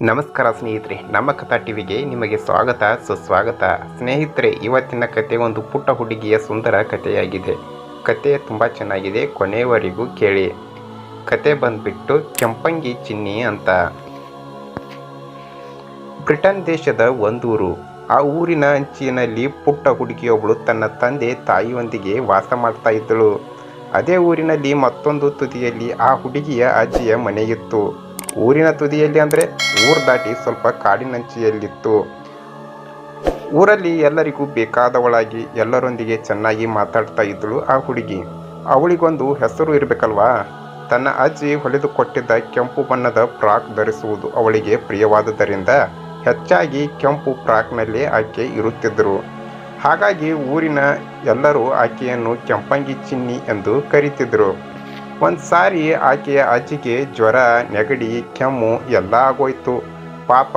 ನಮಸ್ಕಾರ ಸ್ನೇಹಿತರೆ, ನಮ್ಮ ಕಥಾ ಟಿವಿಗೆ ನಿಮಗೆ ಸ್ವಾಗತ ಸುಸ್ವಾಗತ. ಸ್ನೇಹಿತರೆ, ಇವತ್ತಿನ ಕತೆ ಒಂದು ಪುಟ್ಟ ಹುಡುಗಿಯ ಸುಂದರ ಕಥೆಯಾಗಿದೆ. ಕತೆ ತುಂಬ ಚೆನ್ನಾಗಿದೆ, ಕೊನೆಯವರೆಗೂ ಕೇಳಿ. ಕತೆ ಬಂದ್ಬಿಟ್ಟು ಕೆಂಪಂಗಿ ಚಿನ್ನಿ ಅಂತ. ಬ್ರಿಟನ್ ದೇಶದ ಒಂದೂರು. ಆ ಊರಿನ ಅಂಚಿನಲ್ಲಿ ಪುಟ್ಟ ಹುಡುಗಿಯೊಬ್ಬಳು ತನ್ನ ತಂದೆ ತಾಯಿಯೊಂದಿಗೆ ವಾಸ ಮಾಡ್ತಾ ಇದ್ದಳು. ಅದೇ ಊರಿನಲ್ಲಿ ಮತ್ತೊಂದು ತುದಿಯಲ್ಲಿ ಆ ಹುಡುಗಿಯ ಅಜ್ಜಿಯ ಮನೆಯಿತ್ತು. ಊರಿನ ತುದಿಯಲ್ಲಿ ಅಂದರೆ ಊರು ದಾಟಿ ಸ್ವಲ್ಪ ಕಾಡಿನಂಚಿಯಲ್ಲಿತ್ತು. ಊರಲ್ಲಿ ಎಲ್ಲರಿಗೂ ಬೇಕಾದವಳಾಗಿ ಎಲ್ಲರೊಂದಿಗೆ ಚೆನ್ನಾಗಿ ಮಾತಾಡ್ತಾ ಇದ್ದಳು ಆ ಹುಡುಗಿ. ಅವಳಿಗೊಂದು ಹೆಸರು ಇರಬೇಕಲ್ವಾ. ತನ್ನ ಅಜ್ಜಿ ಹೊಲಿದುಕೊಟ್ಟಿದ್ದ ಕೆಂಪು ಬಣ್ಣದ ಫ್ರಾಕ್ ಧರಿಸುವುದು ಅವಳಿಗೆ ಪ್ರಿಯವಾದುದರಿಂದ ಹೆಚ್ಚಾಗಿ ಕೆಂಪು ಫ್ರಾಕ್ನಲ್ಲಿ ಆಕೆ ಇರುತ್ತಿದ್ದರು. ಹಾಗಾಗಿ ಊರಿನ ಎಲ್ಲರೂ ಆಕೆಯನ್ನು ಕೆಂಪಂಗಿ ಚಿನ್ನಿ ಎಂದು ಕರೀತಿದ್ರು. ಒಂದು ಸಾರಿ ಆಕೆಯ ಅಜ್ಜಿಗೆ ಜ್ವರ, ನೆಗಡಿ, ಕೆಮ್ಮು ಎಲ್ಲ ಆಗೋಯ್ತು. ಪಾಪ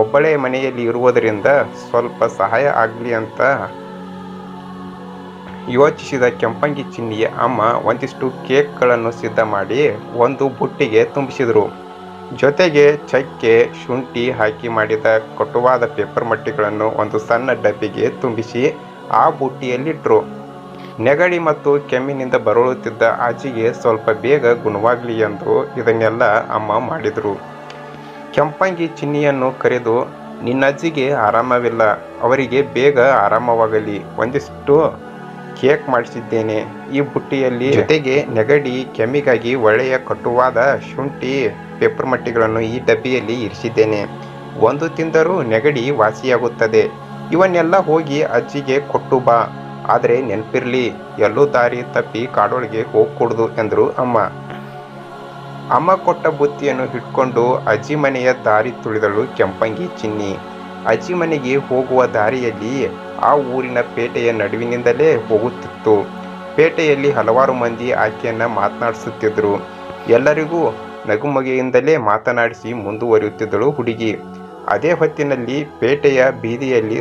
ಒಬ್ಬಳೇ ಮನೆಯಲ್ಲಿ ಇರುವುದರಿಂದ ಸ್ವಲ್ಪ ಸಹಾಯ ಆಗಲಿ ಅಂತ ಯೋಚಿಸಿದ ಕೆಂಪಂಗಿ ಚಿನ್ನಿಯ ಅಮ್ಮ ಒಂದಿಷ್ಟು ಕೇಕ್ಗಳನ್ನು ಸಿದ್ಧ ಮಾಡಿ ಒಂದು ಬುಟ್ಟಿಗೆ ತುಂಬಿಸಿದರು. ಜೊತೆಗೆ ಚಕ್ಕೆ, ಶುಂಠಿ ಹಾಕಿ ಮಾಡಿದ ಕಟುವಾದ ಪೇಪರ್ ಮಟ್ಟಿಗಳನ್ನು ಒಂದು ಸಣ್ಣ ಡಬ್ಬಿಗೆ ತುಂಬಿಸಿ ಆ ಬುಟ್ಟಿಯಲ್ಲಿಟ್ಟರು. ನೆಗಡಿ ಮತ್ತು ಕೆಮ್ಮಿನಿಂದ ಬರಳುತ್ತಿದ್ದ ಅಜ್ಜಿಗೆ ಸ್ವಲ್ಪ ಬೇಗ ಗುಣವಾಗಲಿ ಎಂದು ಇದನ್ನೆಲ್ಲ ಅಮ್ಮ ಮಾಡಿದರು. ಕೆಂಪಂಗಿ ಚಿನ್ನಿಯನ್ನು ಕರೆದು, ನಿನ್ನಜ್ಜಿಗೆ ಆರಾಮವಿಲ್ಲ, ಅವರಿಗೆ ಬೇಗ ಆರಾಮವಾಗಲಿ, ಒಂದಿಷ್ಟು ಕೇಕ್ ಮಾಡಿಸಿದ್ದೇನೆ ಈ ಬುಟ್ಟಿಯಲ್ಲಿ. ಜೊತೆಗೆ ನೆಗಡಿ ಕೆಮ್ಮಿಗಾಗಿ ಒಳ್ಳೆಯ ಕಟುವಾದ ಶುಂಠಿ ಪೇಪರ್ ಮಟ್ಟಿಗಳನ್ನು ಈ ಡಬ್ಬಿಯಲ್ಲಿ ಇರಿಸಿದ್ದೇನೆ. ಒಂದು ತಿಂದರೂ ನೆಗಡಿ ವಾಸಿಯಾಗುತ್ತದೆ. ಇವನ್ನೆಲ್ಲ ಹೋಗಿ ಅಜ್ಜಿಗೆ ಕೊಟ್ಟು ಬಾ. ಆದರೆ ನೆನಪಿರಲಿ, ಎಲ್ಲೂ ದಾರಿ ತಪ್ಪಿ ಕಾಡೊಳಗೆ ಹೋಗ್ಕೊಡ್ದು ಎಂದರು ಅಮ್ಮ. ಅಮ್ಮ ಕೊಟ್ಟ ಬುತ್ತಿಯನ್ನು ಹಿಡ್ಕೊಂಡು ಅಜ್ಜಿ ಮನೆಯ ದಾರಿ ತುಳಿದಳು ಕೆಂಪಂಗಿ ಚಿನ್ನಿ. ಅಜ್ಜಿ ಮನೆಗೆ ಹೋಗುವ ದಾರಿಯಲ್ಲಿ ಆ ಊರಿನ ಪೇಟೆಯ ನಡುವಿನಿಂದಲೇ ಹೋಗುತ್ತಿತ್ತು. ಪೇಟೆಯಲ್ಲಿ ಹಲವಾರು ಮಂದಿ ಆಕೆಯನ್ನು ಮಾತನಾಡಿಸುತ್ತಿದ್ದರು. ಎಲ್ಲರಿಗೂ ನಗುಮಗೆಯಿಂದಲೇ ಮಾತನಾಡಿಸಿ ಮುಂದುವರಿಯುತ್ತಿದ್ದಳು ಹುಡುಗಿ. ಅದೇ ಹೊತ್ತಿನಲ್ಲಿ ಪೇಟೆಯ ಬೀದಿಯಲ್ಲಿ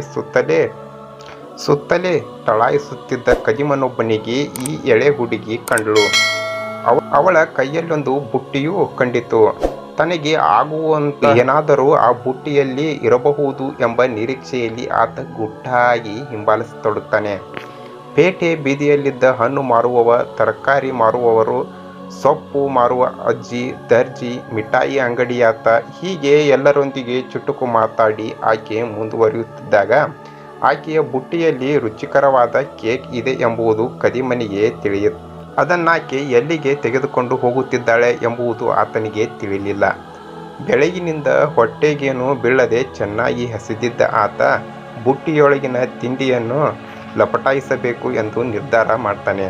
ಸುತ್ತಲೇ ಟಳಾಯಿಸುತ್ತಿದ್ದ ಕದಿಮನೊಬ್ಬನಿಗೆ ಈ ಎಳೆ ಹುಡುಗಿ ಕಂಡಳು. ಅವಳ ಕೈಯಲ್ಲೊಂದು ಬುಟ್ಟಿಯೂ ಕಂಡಿತು. ತನಗೆ ಆಗುವಂತ ಏನಾದರೂ ಆ ಬುಟ್ಟಿಯಲ್ಲಿ ಇರಬಹುದು ಎಂಬ ನಿರೀಕ್ಷೆಯಲ್ಲಿ ಆತ ಗುಟ್ಟಾಗಿ ಹಿಂಬಾಲಿಸತೊಡಗುತ್ತಾನೆ. ಪೇಟೆ ಬೀದಿಯಲ್ಲಿದ್ದ ಹಣ್ಣು ಮಾರುವವ, ತರಕಾರಿ ಮಾರುವವರು, ಸೊಪ್ಪು ಮಾರುವ ಅಜ್ಜಿ, ದರ್ಜಿ, ಮಿಠಾಯಿ ಅಂಗಡಿಯಾತ, ಹೀಗೆ ಎಲ್ಲರೊಂದಿಗೆ ಚುಟುಕು ಮಾತಾಡಿ ಆಕೆ ಮುಂದುವರಿಯುತ್ತಿದ್ದಾಗ ಆಕೆಯ ಬುಟ್ಟಿಯಲ್ಲಿ ರುಚಿಕರವಾದ ಕೇಕ್ ಇದೆ ಎಂಬುದು ಕದಿಮನಿಗೆ ತಿಳಿಯಿತು. ಅದನ್ನಾಕೆ ಎಲ್ಲಿಗೆ ತೆಗೆದುಕೊಂಡು ಹೋಗುತ್ತಿದ್ದಾಳೆ ಎಂಬುದು ಆತನಿಗೆ ತಿಳಿಲಿಲ್ಲ. ಬೆಳಗಿನಿಂದ ಹೊಟ್ಟೆಗೇನು ಬೀಳದೆ ಚೆನ್ನಾಗಿ ಹಸಿದಿದ್ದ ಆತ ಬುಟ್ಟಿಯೊಳಗಿನ ತಿಂಡಿಯನ್ನು ಲಪಟಾಯಿಸಬೇಕು ಎಂದು ನಿರ್ಧಾರ ಮಾಡ್ತಾನೆ.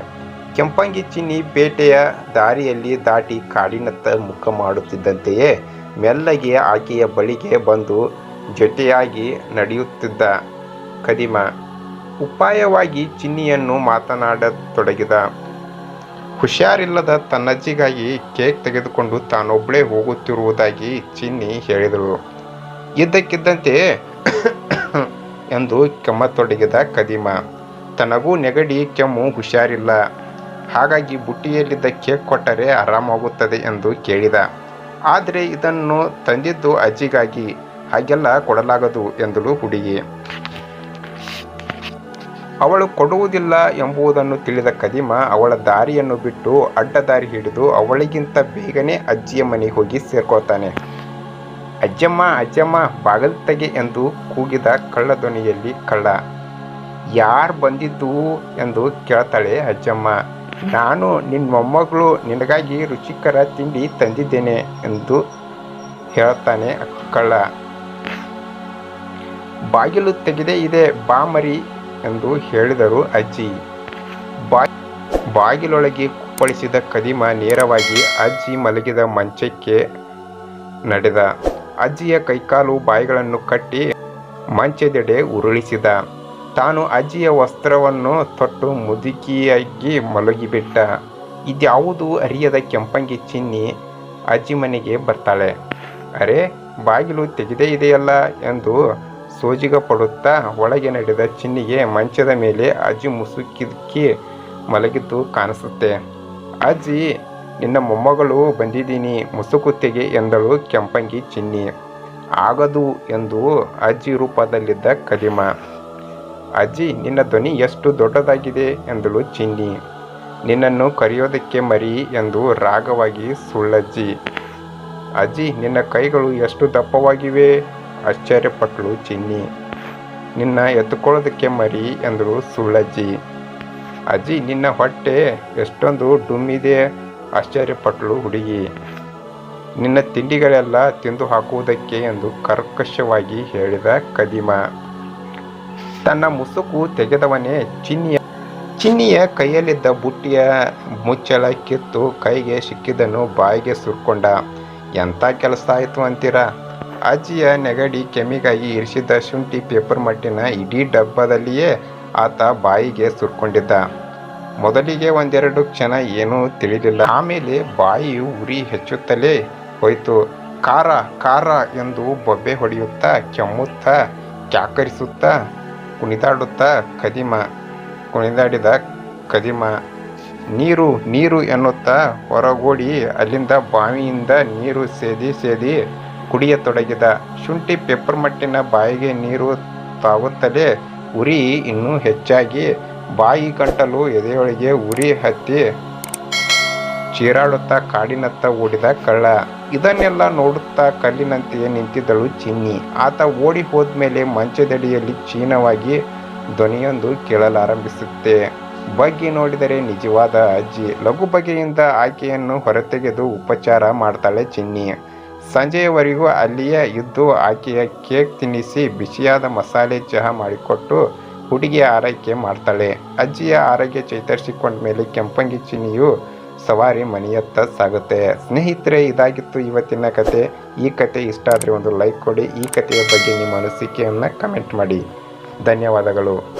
ಕೆಂಪಂಗಿ ಚಿನ್ನಿ ಪೇಟೆಯ ದಾರಿಯಲ್ಲಿ ದಾಟಿ ಕಾಡಿನತ್ತ ಮುಖ ಮಾಡುತ್ತಿದ್ದಂತೆಯೇ ಮೆಲ್ಲಗೆ ಆಕೆಯ ಬಳಿಗೆ ಬಂದು ಜೊತೆಯಾಗಿ ನಡೆಯುತ್ತಿದ್ದ ಕದಿಮ ಉಪಾಯವಾಗಿ ಚಿನ್ನಿಯನ್ನು ಮಾತನಾಡತೊಡಗಿದ. ಹುಷಾರಿಲ್ಲದ ತನ್ನಜ್ಜಿಗಾಗಿ ಕೇಕ್ ತೆಗೆದುಕೊಂಡು ತಾನೊಬ್ಬಳೇ ಹೋಗುತ್ತಿರುವುದಾಗಿ ಚಿನ್ನಿ ಹೇಳಿದಳು. ಇದ್ದಕ್ಕಿದ್ದಂತೆ ಎಂದು ಕೆಮ್ಮತೊಡಗಿದ ಕದಿಮ. ತನಗೂ ನೆಗಡಿ, ಕೆಮ್ಮು, ಹುಷಾರಿಲ್ಲ. ಹಾಗಾಗಿ ಬುಟ್ಟಿಯಲ್ಲಿದ್ದ ಕೇಕ್ ಕೊಟ್ಟರೆ ಆರಾಮಾಗುತ್ತದೆ ಎಂದು ಕೇಳಿದ. ಆದರೆ ಇದನ್ನು ತಂದಿದ್ದು ಅಜ್ಜಿಗಾಗಿ, ಹಾಗೆಲ್ಲ ಕೊಡಲಾಗದು ಎಂದಳು ಹುಡುಗಿ. ಅವಳು ಕೊಡುವುದಿಲ್ಲ ಎಂಬುದನ್ನು ತಿಳಿದ ಕದಿಮ ಅವಳ ದಾರಿಯನ್ನು ಬಿಟ್ಟು ಅಡ್ಡ ದಾರಿ ಹಿಡಿದು ಅವಳಿಗಿಂತ ಬೇಗನೆ ಅಜ್ಜಿಯ ಮನೆಗೆ ಹೋಗಿ ಸೇರ್ಕೊಳ್ತಾನೆ. ಅಜ್ಜಮ್ಮ, ಅಜ್ಜಮ್ಮ, ಬಾಗಿಲು ತೆಗೆ ಎಂದು ಕೂಗಿದ ಕಳ್ಳ ಧ್ವನಿಯಲ್ಲಿ ಕಳ್ಳ. ಯಾರು ಬಂದಿದ್ದು ಎಂದು ಕೇಳ್ತಾಳೆ ಅಜ್ಜಮ್ಮ. ನಾನು ನಿನ್ನ ಮೊಮ್ಮಗಳು, ನಿನಗಾಗಿ ರುಚಿಕರ ತಿಂಡಿ ತಂದಿದ್ದೇನೆ ಎಂದು ಹೇಳ್ತಾನೆ ಕಳ್ಳ. ಬಾಗಿಲು ತೆಗೆದೇ ಇದೆ, ಬಾ ಮರಿ ಎಂದು ಹೇಳಿದರು ಅಜ್ಜಿ. ಬಾಗಿಲೊಳಗೆ ಕುಪ್ಪಳಿಸಿದ ಕದಿಮ ನೇರವಾಗಿ ಅಜ್ಜಿ ಮಲಗಿದ ಮಂಚಕ್ಕೆ ನಡೆದ. ಅಜ್ಜಿಯ ಕೈಕಾಲು ಬಾಯಿಗಳನ್ನು ಕಟ್ಟಿ ಮಂಚದೆಡೆ ಉರುಳಿಸಿದ. ತಾನು ಅಜ್ಜಿಯ ವಸ್ತ್ರವನ್ನು ತೊಟ್ಟು ಮುದುಕಿಯಾಗಿ ಮಲಗಿಬಿಟ್ಟ. ಇದ್ಯಾವುದು ಅರಿಯದ ಕೆಂಪಂಗಿ ಚಿನ್ನಿ ಅಜ್ಜಿ ಮನೆಗೆ ಬರ್ತಾಳೆ. ಅರೆ, ಬಾಗಿಲು ತೆಗೆದೇ ಇದೆಯಲ್ಲ ಎಂದು ಸೋಜಿಗ ಪಡುತ್ತಾ ಒಳಗೆ ನಡೆದ ಚಿನ್ನಿಗೆ ಮಂಚದ ಮೇಲೆ ಅಜ್ಜಿ ಮುಸುಕಿಕ್ಕಿ ಮಲಗಿದ್ದು ಕಾಣಿಸುತ್ತೆ. ಅಜ್ಜಿ, ನಿನ್ನ ಮೊಮ್ಮಗಳು ಬಂದಿದ್ದೀನಿ, ಮುಸುಕು ತೆಗೆ ಎಂದಳು ಕೆಂಪಂಗಿ ಚಿನ್ನಿ. ಆಗದು ಎಂದು ಅಜ್ಜಿ ರೂಪದಲ್ಲಿದ್ದ ಕದಿಮ. ಅಜ್ಜಿ, ನಿನ್ನ ಧ್ವನಿ ಎಷ್ಟು ದೊಡ್ಡದಾಗಿದೆ ಎಂದಳು ಚಿನ್ನಿ. ನಿನ್ನನ್ನು ಕರೆಯೋದಕ್ಕೆ ಮರಿ ಎಂದು ರಾಗವಾಗಿ ಸುಳ್ಳಜ್ಜಿ. ಅಜ್ಜಿ, ನಿನ್ನ ಕೈಗಳು ಎಷ್ಟು ದಪ್ಪವಾಗಿವೆ ಆಶ್ಚರ್ಯಪಟ್ಟಳು ಚಿನ್ನಿ. ನಿನ್ನ ಎತ್ತುಕೊಳ್ಳೋದಕ್ಕೆ ಮರಿ ಎಂದಳು ಸುಳ್ಳಜ್ಜಿ. ಅಜ್ಜಿ, ನಿನ್ನ ಹೊಟ್ಟೆ ಎಷ್ಟೊಂದು ಡುಮ್ಮಿದೆ ಆಶ್ಚರ್ಯಪಟ್ಟಳು ಹುಡುಗಿ. ನಿನ್ನ ತಿಂಡಿಗಳೆಲ್ಲ ತಿಂದು ಹಾಕುವುದಕ್ಕೆ ಎಂದು ಕರ್ಕಶವಾಗಿ ಹೇಳಿದ ಕದಿಮ. ತನ್ನ ಮುಸುಕು ತೆಗೆದವನೇ ಚಿನ್ನಿಯ ಕೈಯಲ್ಲಿದ್ದ ಬುಟ್ಟಿಯ ಮುಚ್ಚಳ ಕಿತ್ತು ಕೈಗೆ ಸಿಕ್ಕಿದ್ದನ್ನು ಬಾಯಿಗೆ ಸುರ್ಕೊಂಡ. ಎಂಥ ಕೆಲಸ ಆಯಿತು ಅಂತೀರಾ? ಅಜ್ಜಿಯ ನೆಗಡಿ ಕೆಮ್ಮಿಗಾಗಿ ಇರಿಸಿದ್ದ ಶುಂಠಿ ಪೇಪರ್ ಮಟ್ಟಿನ ಇಡೀ ಡಬ್ಬದಲ್ಲಿಯೇ ಆತ ಬಾಯಿಗೆ ಸುರ್ಕೊಂಡಿದ್ದ. ಮೊದಲಿಗೆ ಒಂದೆರಡು ಕ್ಷಣ ಏನೂ ತಿಳಿಲಿಲ್ಲ. ಆಮೇಲೆ ಬಾಯಿಯು ಉರಿ ಹೆಚ್ಚುತ್ತಲೇ ಹೋಯಿತು. ಖಾರ ಖಾರ ಎಂದು ಬೊಬ್ಬೆ ಹೊಡೆಯುತ್ತಾ, ಕೆಮ್ಮುತ್ತಾ, ಕ್ಯಾಕರಿಸುತ್ತಾ ಕುಣಿದಾಡಿದ ಕದಿಮ. ನೀರು ನೀರು ಎನ್ನುತ್ತಾ ಹೊರಗೋಡಿ ಅಲ್ಲಿಂದ ಬಾವಿಯಿಂದ ನೀರು ಸೇದಿ ಕುಡಿಯತೊಡಗಿದ. ಶುಂಠಿ ಪೇಪರ್ ಮಟ್ಟಿನ ಬಾಯಿಗೆ ನೀರು ತಾಗುತ್ತಲೇ ಉರಿ ಇನ್ನೂ ಹೆಚ್ಚಾಗಿ ಬಾಯಿ ಗಂಟಲು ಎದೆಯೊಳಗೆ ಉರಿ ಹತ್ತಿ ಚೀರಾಡುತ್ತಾ ಕಾಡಿನತ್ತ ಓಡಿದ ಕಳ್ಳ. ಇದನ್ನೆಲ್ಲ ನೋಡುತ್ತಾ ಕಲ್ಲಿನಂತೆಯೇ ನಿಂತಿದ್ದಳು ಚಿನ್ನಿ. ಆತ ಓಡಿ ಹೋದ್ಮೇಲೆ ಮಂಚದಡಿಯಲ್ಲಿ ಚೀನವಾಗಿ ಧ್ವನಿಯೊಂದು ಕೇಳಲಾರಂಭಿಸುತ್ತೆ. ಬಗ್ಗಿ ನೋಡಿದರೆ ನಿಜವಾದ ಅಜ್ಜಿ. ಲಘು ಬಗೆಯಿಂದ ಆಕೆಯನ್ನು ಹೊರತೆಗೆದು ಉಪಚಾರ ಮಾಡ್ತಾಳೆ ಚಿನ್ನಿ. ಸಂಜೆಯವರೆಗೂ ಅಲ್ಲಿಯೇ ಇದ್ದು ಆಕೆಯ ಕೇಕ್ ತಿನ್ನಿಸಿ ಬಿಸಿಯಾದ ಮಸಾಲೆ ಚಹಾ ಮಾಡಿಕೊಟ್ಟು ಹುಡುಗಿಯ ಆರೈಕೆ ಮಾಡ್ತಾಳೆ. ಅಜ್ಜಿಯ ಆರೋಗ್ಯ ಚೇತರಿಸಿಕೊಂಡ ಮೇಲೆ ಕೆಂಪಂಗಿ ಚಿನ್ನಿಯು ಸವಾರಿ ಮನೆಯತ್ತ ಸಾಗುತ್ತೆ. ಸ್ನೇಹಿತರೆ, ಇದಾಗಿತ್ತು ಇವತ್ತಿನ ಕತೆ. ಈ ಕತೆ ಇಷ್ಟ ಆದರೆ ಒಂದು ಲೈಕ್ ಕೊಡಿ. ಈ ಕಥೆಯ ಬಗ್ಗೆ ನಿಮ್ಮ ಅನಿಸಿಕೆಯನ್ನು ಕಮೆಂಟ್ ಮಾಡಿ. ಧನ್ಯವಾದಗಳು.